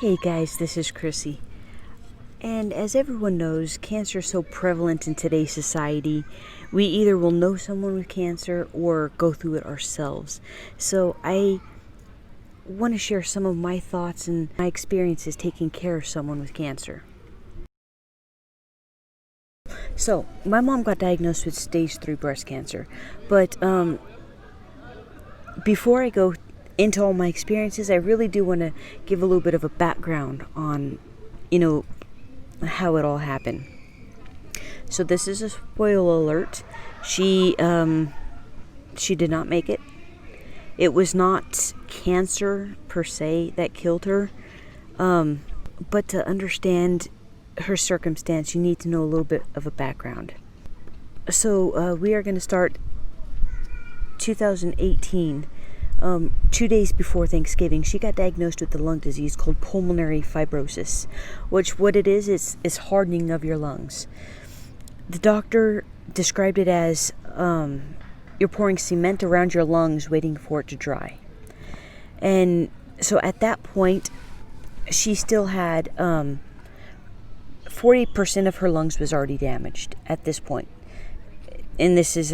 Hey guys, this is Chrissy. And as everyone knows, cancer is so prevalent in today's society. We either will know someone with cancer or go through it ourselves. So I want to share some of my thoughts and my experiences taking care of someone with cancer. So, my mom got diagnosed with stage 3 breast cancer. But before I go into all my experiences, I really do want to give a little bit of a background on, how it all happened. So this is a spoiler alert. She did not make it. It was not cancer per se that killed her, but to understand her circumstance, you need to know a little bit of a background. So we are going to start 2018. 2 days before Thanksgiving, she got diagnosed with a lung disease called pulmonary fibrosis, which what it is hardening of your lungs. The doctor described it as you're pouring cement around your lungs waiting for it to dry. And so at that point, she still had 40% of her lungs was already damaged at this point. And this is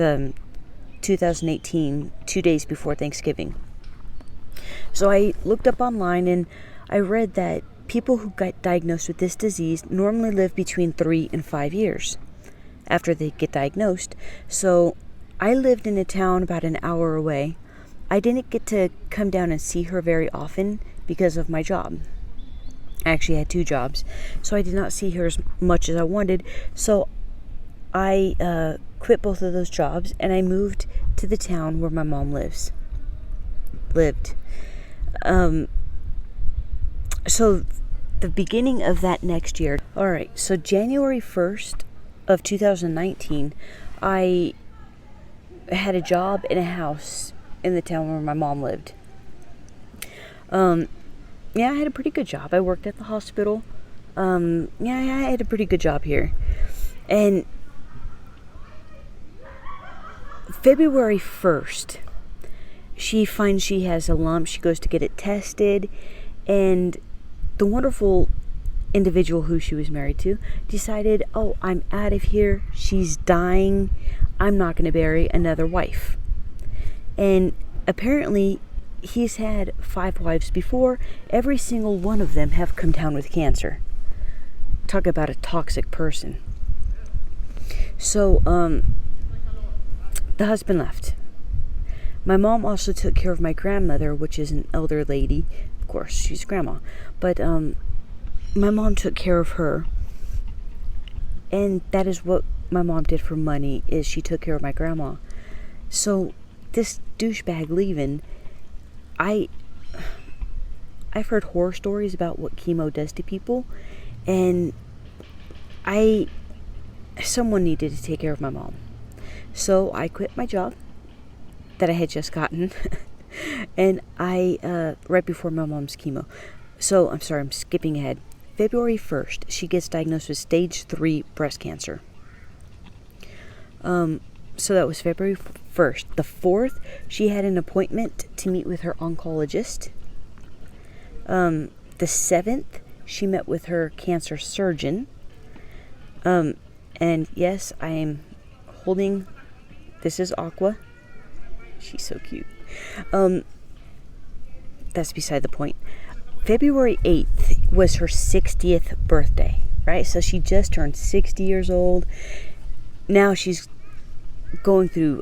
2018, 2 days before Thanksgiving. So I looked up online and I read that people who got diagnosed with this disease normally live between 3 and 5 years after they get diagnosed. So I lived in a town about an hour away. I didn't get to come down and see her very often because of my job. I actually had 2 jobs, so I did not see her as much as I wanted. So I quit both of those jobs and I moved to the town where my mom lived. So the beginning of that next year. Alright, so January 1st of 2019, I had a job in a house in the town where my mom lived. I had a pretty good job. I worked at the hospital. I had a pretty good job here. And February 1st, she finds she has a lump. She goes to get it tested, and the wonderful individual who she was married to decided, I'm out of here. She's dying. I'm not going to bury another wife. And apparently, he's had 5 wives before. Every single one of them have come down with cancer. Talk about a toxic person. So, the husband left. My mom also took care of my grandmother, which is an elder lady. Of course, she's grandma. But my mom took care of her. And that is what my mom did for money, is she took care of my grandma. So this douchebag leaving, I've heard horror stories about what chemo does to people. And someone needed to take care of my mom. So I quit my job that I had just gotten, and I, right before my mom's chemo. So, I'm sorry, I'm skipping ahead. February 1st, she gets diagnosed with stage 3 breast cancer. So that was February 1st. The 4th, she had an appointment to meet with her oncologist. The 7th, she met with her cancer surgeon. And yes, I am holding, this is Aqua. She's so cute. That's beside the point. February 8th was her 60th birthday, right? So she just turned 60 years old. Now she's going through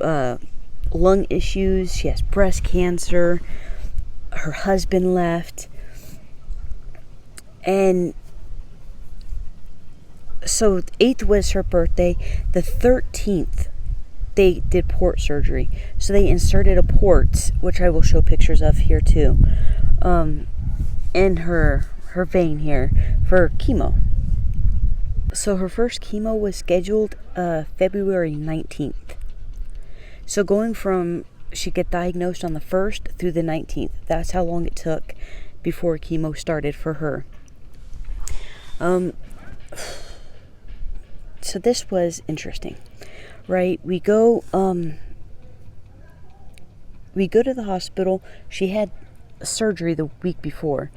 lung issues. She has breast cancer. Her husband left. And so 8th was her birthday. The 13th, they did port surgery. So they inserted a port, which I will show pictures of here too, in her vein here for chemo. So her first chemo was scheduled February 19th. So going from she got diagnosed on the 1st through the 19th, that's how long it took before chemo started for her. So this was interesting, right? We go to the hospital. She had surgery the week before.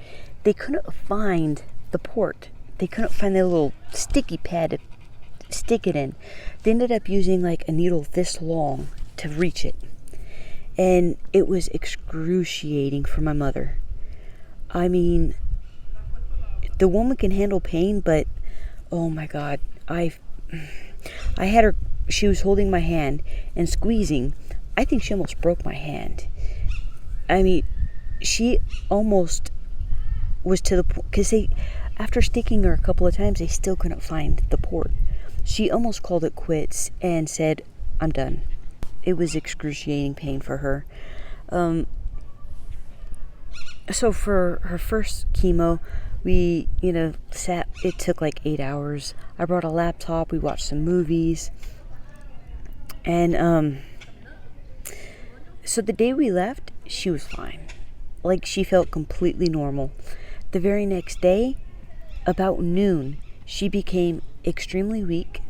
they couldn't find the port. They couldn't find the little sticky pad to stick it in. They ended up using like a needle this long to reach it. And it was excruciating for my mother. I mean, the woman can handle pain, but oh my God, I had her, she was holding my hand and squeezing. I think she almost broke my hand. I mean, she almost was to the point, because after sticking her a couple of times, they still couldn't find the port. She almost called it quits and said, I'm done. It was excruciating pain for her. So for her first chemo, we, sat, it took like 8 hours. I brought a laptop, we watched some movies. And, so the day we left, she was fine. Like, she felt completely normal. The very next day, about noon, she became extremely weak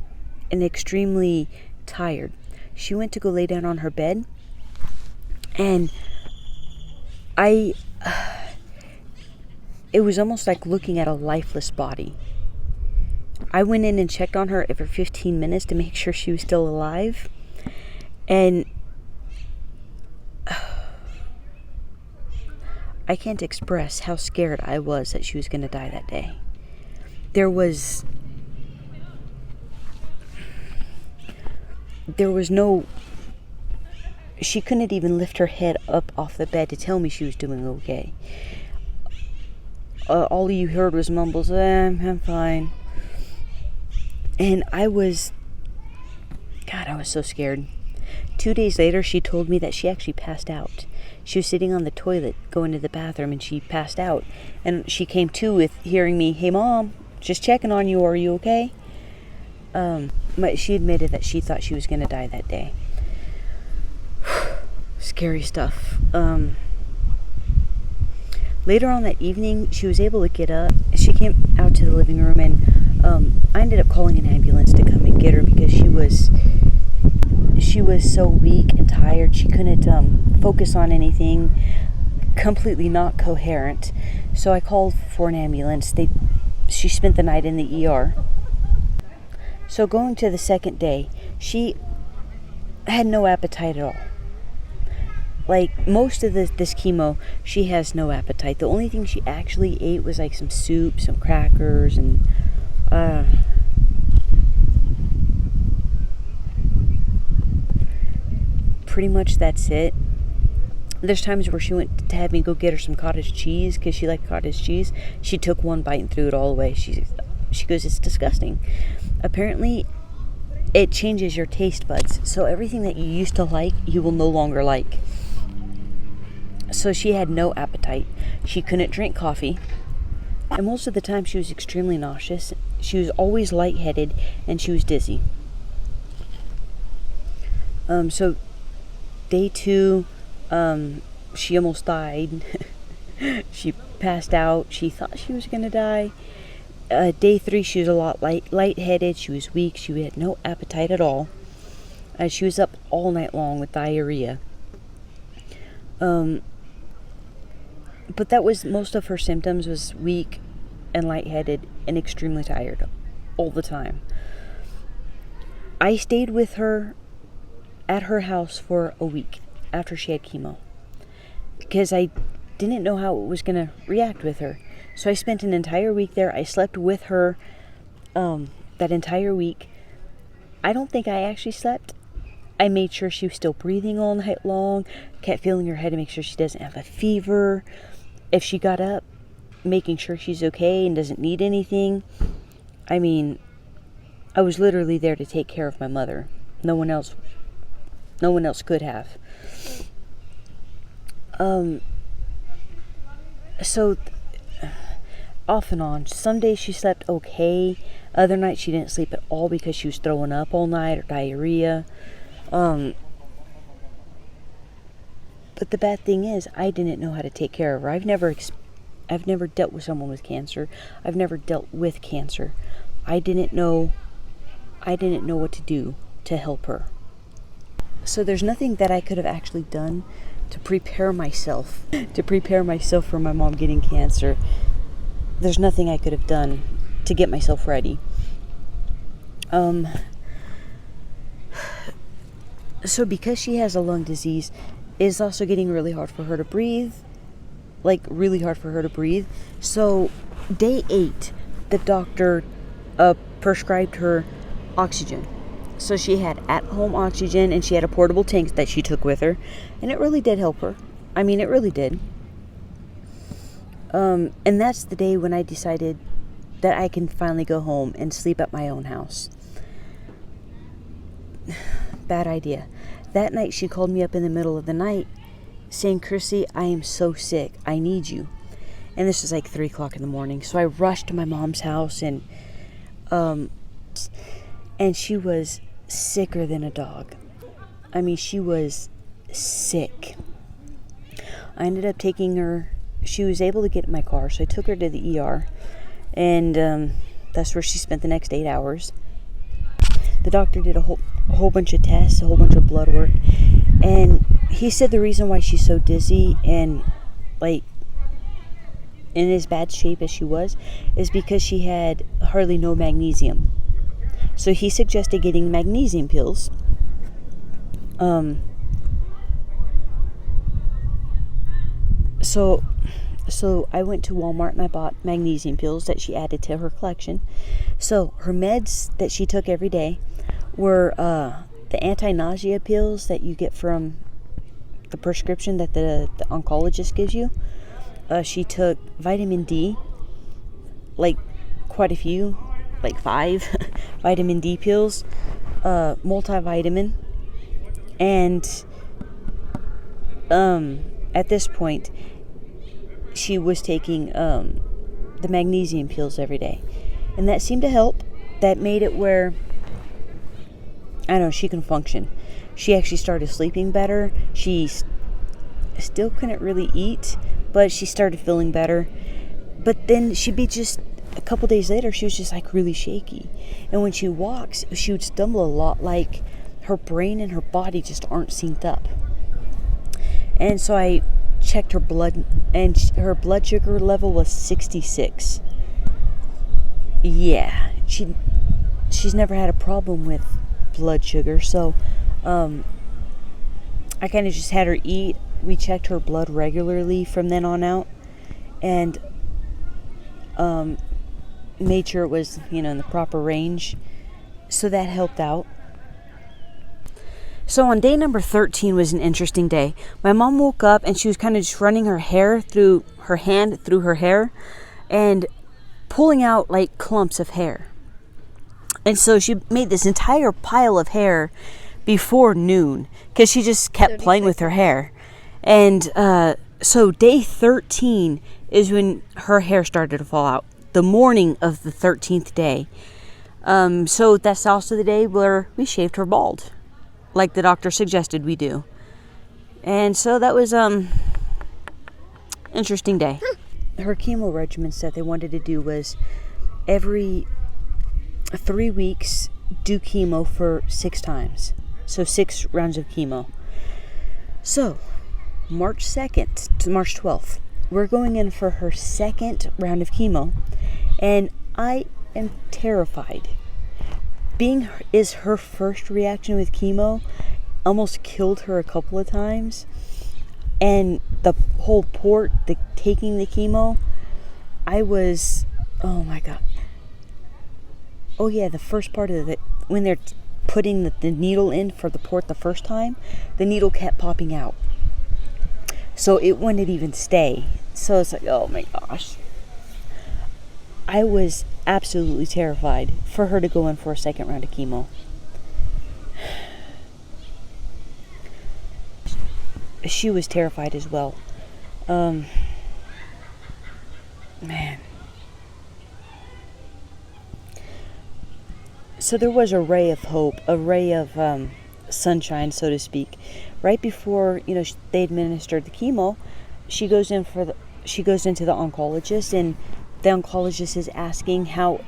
and extremely tired. She went to go lay down on her bed, and it was almost like looking at a lifeless body. I went in and checked on her every 15 minutes to make sure she was still alive, and I can't express how scared I was that she was going to die that day. There was no, she couldn't even lift her head up off the bed to tell me she was doing okay. All you heard was mumbles, I'm fine. And I was so scared. 2 days later, she told me that she actually passed out. She was sitting on the toilet going to the bathroom, and she passed out. And she came to with hearing me, hey Mom, just checking on you, are you okay? She admitted that she thought she was going to die that day. Scary stuff. Later on that evening, she was able to get up. She came out to the living room, and I ended up calling an ambulance to come and get her because she was so weak and tired. She couldn't focus on anything, completely not coherent. So I called for an ambulance. She spent the night in the ER. So going to the second day, she had no appetite at all. Like, most of this chemo, she has no appetite. The only thing she actually ate was like some soup, some crackers, and pretty much that's it. There's times where she went to have me go get her some cottage cheese because she liked cottage cheese. She took one bite and threw it all away. She goes, it's disgusting. Apparently, it changes your taste buds. So everything that you used to like, you will no longer like. So she had no appetite. She couldn't drink coffee. And most of the time she was extremely nauseous. She was always lightheaded, and she was dizzy. So day 2, she almost died. She passed out. She thought she was going to die. Day 3, she was a lot lightheaded. She was weak. She had no appetite at all. She was up all night long with diarrhea. But that was most of her symptoms, was weak and lightheaded and extremely tired all the time. I stayed with her at her house for a week after she had chemo because I didn't know how it was going to react with her. So I spent an entire week there. I slept with her that entire week. I don't think I actually slept. I made sure she was still breathing all night long, kept feeling her head to make sure she doesn't have a fever. If she got up, making sure she's okay and doesn't need anything. I mean, I was literally there to take care of my mother. No one else could have. So off and on. Some days she slept okay. Other nights she didn't sleep at all because she was throwing up all night or diarrhea. But the bad thing is, I didn't know how to take care of her. I've never dealt with someone with cancer. I've never dealt with cancer. I didn't know what to do to help her. So there's nothing that I could have actually done to prepare myself for my mom getting cancer. there's nothing I could have done to get myself ready. So because she has a lung disease, it's also getting really hard for her to breathe. Like, really hard for her to breathe. So, day 8, the doctor prescribed her oxygen. So she had at-home oxygen, and she had a portable tank that she took with her. And it really did help her. I mean, it really did. And that's the day when I decided that I can finally go home and sleep at my own house. Bad idea. That night, she called me up in the middle of the night saying, "Chrissy, I am so sick. I need you." And this was like 3 o'clock in the morning. So I rushed to my mom's house, and she was sicker than a dog. I mean, she was sick. I ended up taking her. She was able to get in my car, so I took her to the ER, and that's where she spent the next 8 hours. The doctor did a whole bunch of tests, a whole bunch of blood work, and he said the reason why she's so dizzy and like in as bad shape as she was is because she had hardly no magnesium. So he suggested getting magnesium pills. So I went to Walmart and I bought magnesium pills that she added to her collection. So her meds that she took every day were the anti-nausea pills that you get from the prescription that the oncologist gives you. She took vitamin D, like quite a few, like 5 vitamin D pills, multivitamin, and at this point she was taking the magnesium pills every day, and that seemed to help. That made it where, I don't know, she can function. She actually started sleeping better. She still couldn't really eat, but she started feeling better. But then she'd be just, a couple days later, she was just like really shaky. And when she walks, she would stumble a lot, like her brain and her body just aren't synced up. And so I checked her blood, and her blood sugar level was 66. Yeah, she's never had a problem with blood sugar, so I kind of just had her eat. We checked her blood regularly from then on out, and made sure it was, in the proper range, so that helped out. So on day number 13 was an interesting day. My mom woke up and she was kind of just running her hand through her hair and pulling out like clumps of hair. And so she made this entire pile of hair before noon because she just kept playing with her hair. And so day 13 is when her hair started to fall out, the morning of the 13th day. So that's also the day where we shaved her bald, like the doctor suggested we do. And so that was interesting day. Her chemo regimens that they wanted to do was every 3 weeks do chemo for 6 times. So 6 rounds of chemo. So March 2nd to March 12th, we're going in for her second round of chemo, and I am terrified. Being is her first reaction with chemo, almost killed her a couple of times, and the whole taking the chemo, I was, oh my god. Oh yeah, the first part of it, when they're putting the needle in for the port the first time, the needle kept popping out. So it wouldn't even stay. So it's like, oh my gosh. I was absolutely terrified for her to go in for a second round of chemo. She was terrified as well. Man. So there was a ray of hope, a ray of sunshine, so to speak. Right before, they administered the chemo, she goes into the oncologist, and the oncologist is asking how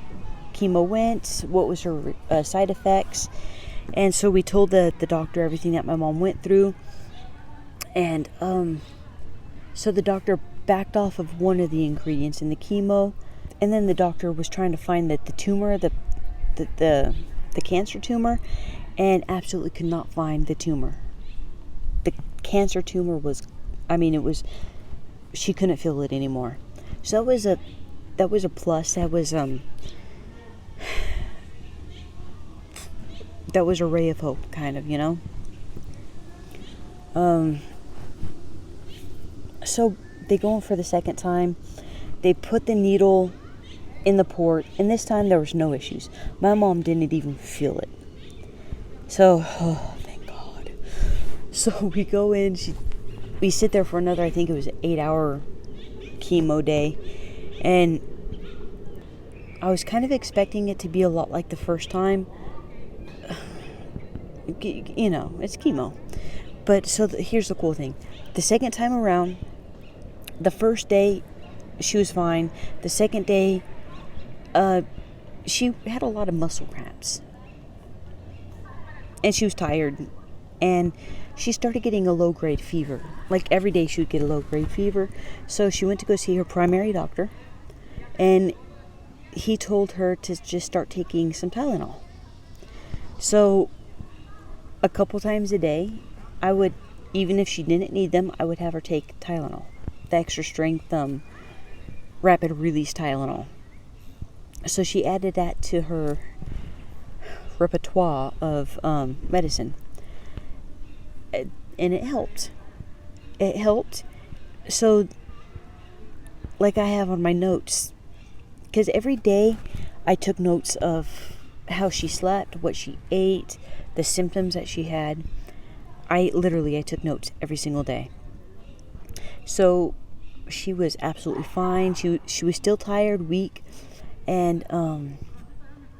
chemo went, what was her side effects. And so we told the doctor everything that my mom went through. And so the doctor backed off of one of the ingredients in the chemo. And then the doctor was trying to find the tumor, the cancer tumor, and absolutely could not find the tumor. The cancer tumor was, she couldn't feel it anymore. So that was a plus. That was a ray of hope, kind of, So they go in for the second time. They put the needle in the port, and this time there was no issues. My mom didn't even feel it. So, thank God. So we go in, we sit there for another, I think it was an 8-hour chemo day, and I was kind of expecting it to be a lot like the first time. It's chemo. But so here's the cool thing. The second time around, the first day she was fine. The second day, she had a lot of muscle cramps. And she was tired. And she started getting a low-grade fever. Like every day she would get a low-grade fever. So she went to go see her primary doctor. And he told her to just start taking some Tylenol. So a couple times a day, I would, even if she didn't need them, I would have her take Tylenol. The extra strength, rapid release Tylenol. So she added that to her repertoire of medicine. And it helped. It helped. So, like I have on my notes, because every day I took notes of how she slept, what she ate, the symptoms that she had. I took notes every single day. So she was absolutely fine. She was still tired, weak, and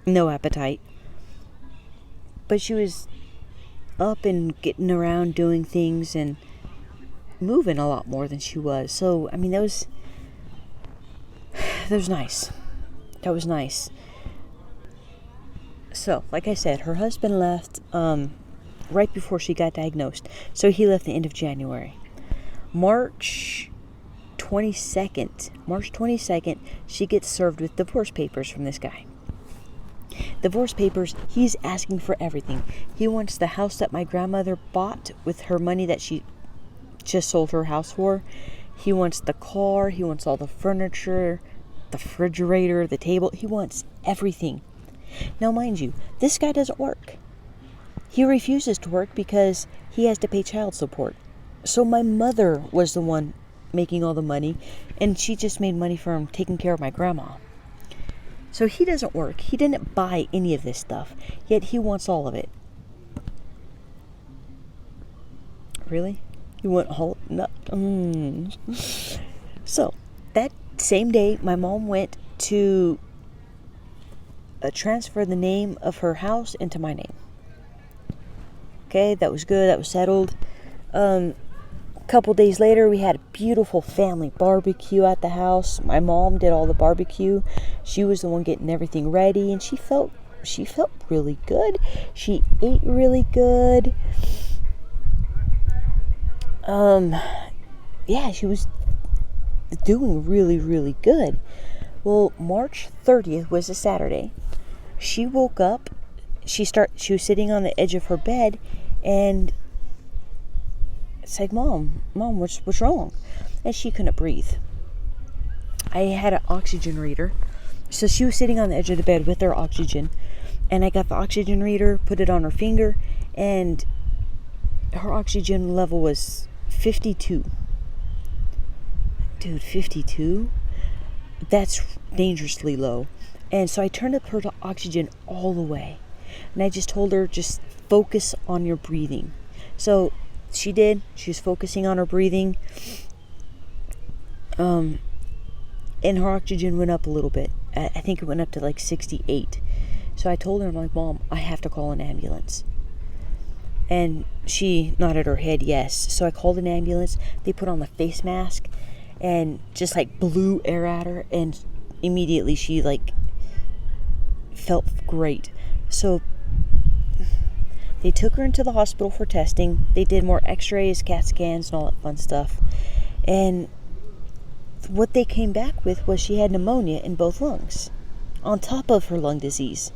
no appetite. But she was up and getting around, doing things, and moving a lot more than she was. So, that was nice. That was nice. So, like I said, her husband left right before she got diagnosed. So he left the end of January. March 22nd, she gets served with divorce papers from this guy. Divorce papers, he's asking for everything. He wants the house that my grandmother bought with her money that she just sold her house for. He wants the car. He wants all the furniture, the refrigerator, the table. He wants everything. Now, mind you, this guy doesn't work. He refuses to work because he has to pay child support. So my mother was the one making all the money, and she just made money from taking care of my grandma. So he doesn't work. He didn't buy any of this stuff, yet he wants all of it. Really? You want all? No. So that same day, my mom went to transfer the name of her house into my name. Okay, that was good. That was settled. A couple days later, we had a beautiful family barbecue at the house. My mom did all the barbecue. She was the one getting everything ready, and she felt really good. She ate really good. She was doing really, really good. Well, March 30th was a Saturday. She woke up. She was sitting on the edge of her bed, and it's like, Mom, what's wrong? And she couldn't breathe. I had an oxygen reader. So she was sitting on the edge of the bed with her oxygen, and I got the oxygen reader, put it on her finger, and her oxygen level was 52. Dude, 52? That's dangerously low. And so I turned up her oxygen all the way. And I just told her, just focus on your breathing. So she did. She was focusing on her breathing. And her oxygen went up a little bit. I think it went up to like 68. So I told her, I'm like, Mom, I have to call an ambulance. And she nodded her head yes. So I called an ambulance. They put on the face mask and just like blew air at her. And immediately she like felt great. So they took her into the hospital for testing. They did more x-rays, CAT scans, and all that fun stuff. And what they came back with was she had pneumonia in both lungs, on top of her lung disease.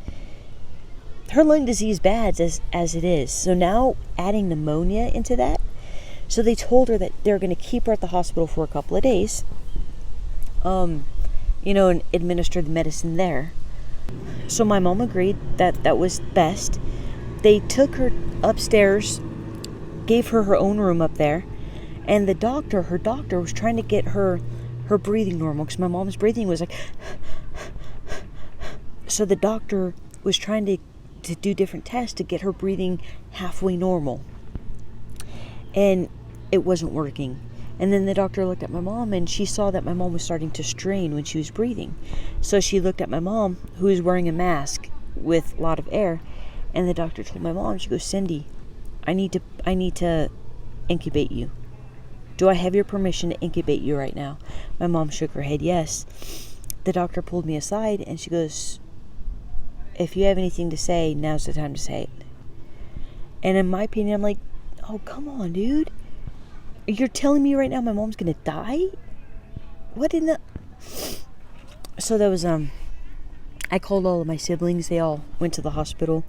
Her lung disease bad as it is. So now adding pneumonia into that. So they told her that they're going to keep her at the hospital for a couple of days. And administer the medicine there. So my mom agreed that was best. They took her upstairs, gave her own room up there, and her doctor was trying to get her breathing normal, because my mom's breathing was like, so the doctor was trying to do different tests to get her breathing halfway normal, and it wasn't working. And then the doctor looked at my mom, and she saw that my mom was starting to strain when she was breathing. So she looked at my mom, who was wearing a mask with a lot of air, and the doctor told my mom, she goes, Cindy, I need to incubate you. Do I have your permission to incubate you right now? My mom shook her head, yes. The doctor pulled me aside, and she goes, if you have anything to say, now's the time to say it. And in my opinion, I'm like, oh, come on, dude. You're telling me right now my mom's gonna die? What in the... So that was, I called all of my siblings. They all went to the hospital.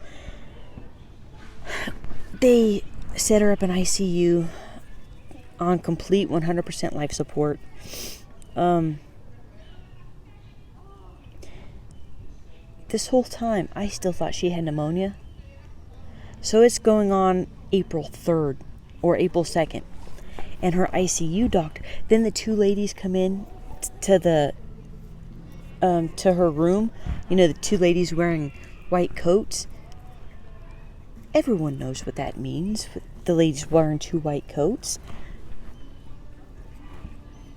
They set her up in ICU on complete 100% life support. This whole time, I still thought she had pneumonia. So it's going on April 3rd or April 2nd. And her ICU doctor, then the two ladies come in to her room. The two ladies wearing white coats. Everyone knows what that means. The ladies wearing two white coats.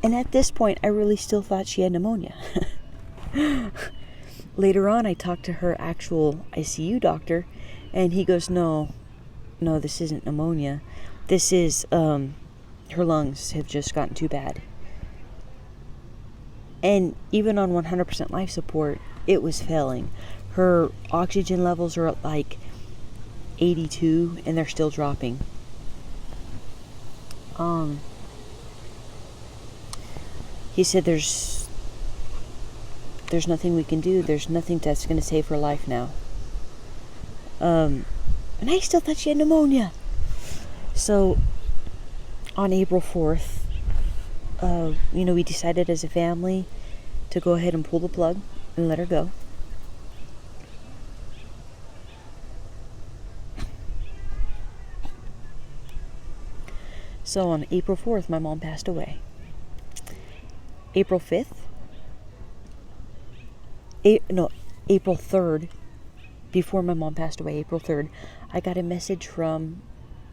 And at this point, I really still thought she had pneumonia. Later on, I talked to her actual ICU doctor, and he goes, no, this isn't pneumonia. This is, her lungs have just gotten too bad. And even on 100% life support, it was failing. Her oxygen levels are at like 82, and they're still dropping. He said there's nothing we can do. There's nothing that's going to save her life now. And I still thought she had pneumonia. So on April 4th, we decided as a family to go ahead and pull the plug and let her go. So on April 4th, my mom passed away. April 5th, April 3rd, before my mom passed away, April 3rd, I got a message from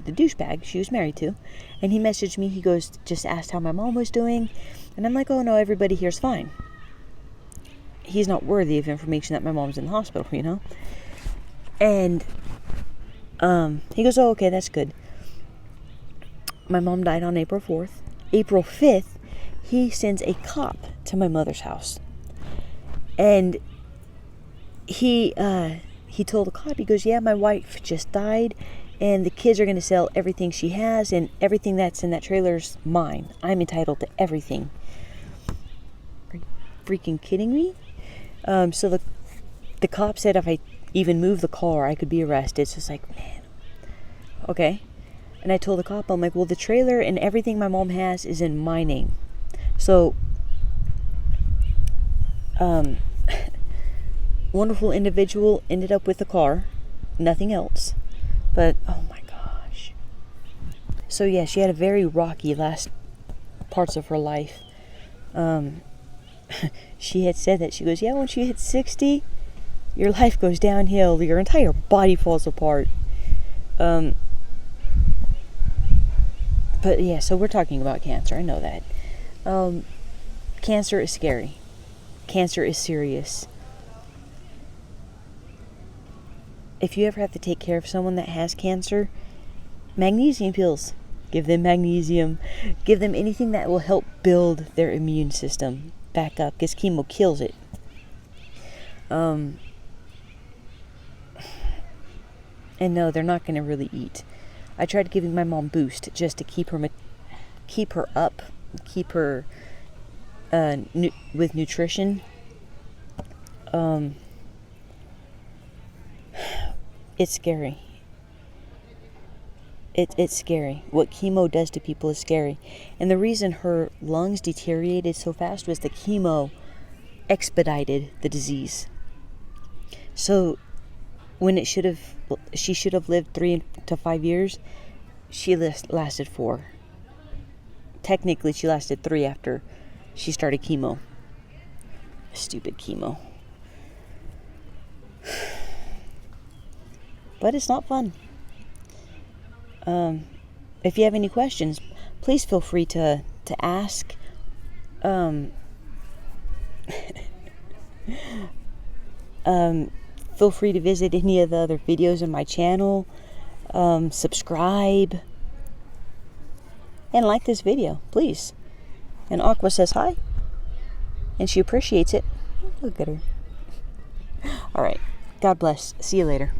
the douchebag she was married to, and he messaged me. He goes, just asked how my mom was doing, and I'm like, oh no, everybody here's fine. He's not worthy of information that my mom's in the hospital, and he goes, oh, okay, that's good. My mom died on April 4th. April 5th, he sends a cop to my mother's house, and he told the cop, he goes, yeah, my wife just died, and the kids are going to sell everything she has, and everything that's in that trailer's mine. I'm entitled to everything. Are you freaking kidding me? So the cop said if I even move the car, I could be arrested. So it's like, man, okay. And I told the cop, I'm like, well, the trailer and everything my mom has is in my name. So, wonderful individual ended up with the car, nothing else. But, oh my gosh. So yeah, she had a very rocky last parts of her life. She had said that, she goes, yeah, when she hits 60, your life goes downhill, your entire body falls apart. But yeah, so we're talking about cancer, I know that. Cancer is scary. Cancer is serious. If you ever have to take care of someone that has cancer, magnesium pills. Give them magnesium. Give them anything that will help build their immune system back up, because chemo kills it. And no, they're not going to really eat. I tried giving my mom Boost just to keep her up, keep her with nutrition, it's scary. It's scary. What chemo does to people is scary. And the reason her lungs deteriorated so fast was the chemo expedited the disease. So when she should have lived 3 to 5 years, she lasted 4. Technically, she lasted 3 after she started chemo. Stupid chemo. But it's not fun. If you have any questions, please feel free to ask. Feel free to visit any of the other videos on my channel. Subscribe. And like this video, please. And Aqua says hi. And she appreciates it. Look at her. Alright. God bless. See you later.